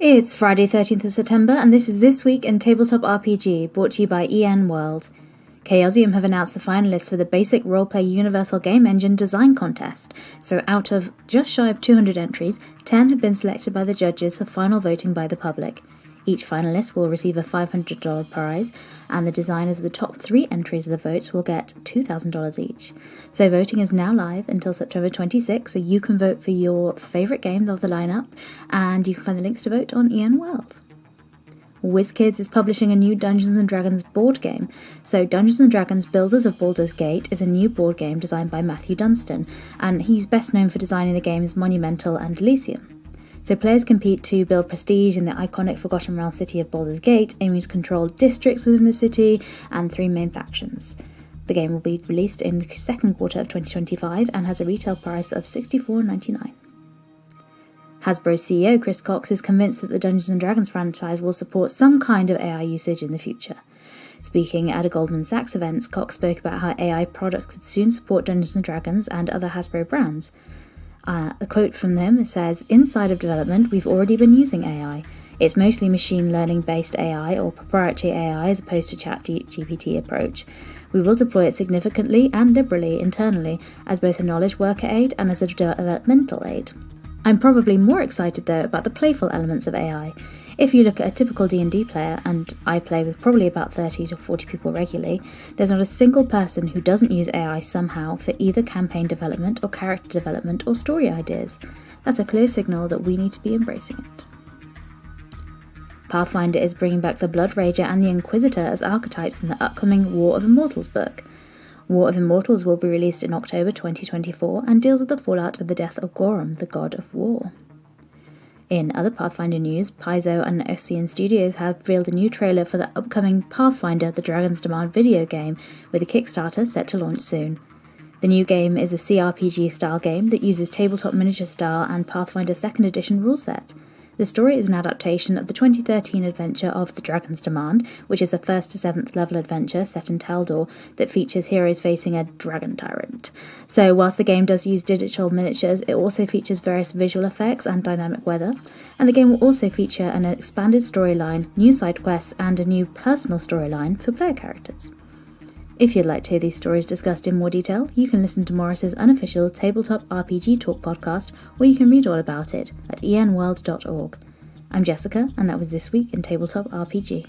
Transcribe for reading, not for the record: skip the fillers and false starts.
It's Friday 13th of September, and this is This Week in Tabletop RPG, brought to you by EN World. Chaosium have announced the finalists for the Basic Roleplay Universal Game Engine Design Contest, so out of just shy of 200 entries, 10 have been selected by the judges for final voting by the public. Each finalist will receive a $500 prize, and the designers of the top 3 entries of the votes will get $2,000 each. So voting is now live until September 26, so you can vote for your favourite game of the lineup, and you can find the links to vote on EN World. WizKids is publishing a new Dungeons & Dragons board game. So Dungeons & Dragons Builders of Baldur's Gate is a new board game designed by Matthew Dunstan, and he's best known for designing the games Monumental and Elysium. So players compete to build prestige in the iconic Forgotten Realms city of Baldur's Gate, aiming to control districts within the city and 3 main factions. The game will be released in the second quarter of 2025 and has a retail price of $64.99. Hasbro CEO Chris Cocks is convinced that the Dungeons & Dragons franchise will support some kind of AI usage in the future. Speaking at a Goldman Sachs event, Cocks spoke about how AI products could soon support Dungeons & Dragons and other Hasbro brands. A quote from them says, "Inside of development, we've already been using AI. It's mostly machine learning based AI or proprietary AI as opposed to ChatGPT approach. We will deploy it significantly and liberally internally as both a knowledge worker aid and as a developmental aid. I'm probably more excited though about the playful elements of AI. If you look at a typical D&D player, and I play with probably about 30 to 40 people regularly, there's not a single person who doesn't use AI somehow for either campaign development or character development or story ideas. That's a clear signal that we need to be embracing it." Pathfinder is bringing back the Bloodrager and the Inquisitor as archetypes in the upcoming War of Immortals book. War of Immortals will be released in October 2024 and deals with the fallout of the death of Gorum, the god of war. In other Pathfinder news, Paizo and Ossian Studios have revealed a new trailer for the upcoming Pathfinder The Dragon's Demand video game, with a Kickstarter set to launch soon. The new game is a CRPG-style game that uses tabletop miniature style and Pathfinder 2nd Edition rule set. The story is an adaptation of the 2013 adventure of The Dragon's Demand, which is a 1st to 7th level adventure set in Taldor that features heroes facing a dragon tyrant. So whilst the game does use digital miniatures, it also features various visual effects and dynamic weather, and the game will also feature an expanded storyline, new side quests, and a new personal storyline for player characters. If you'd like to hear these stories discussed in more detail, you can listen to Morrus's Unofficial Tabletop RPG Talk podcast, or you can read all about it at enworld.org. I'm Jessica, and that was This Week in Tabletop RPG.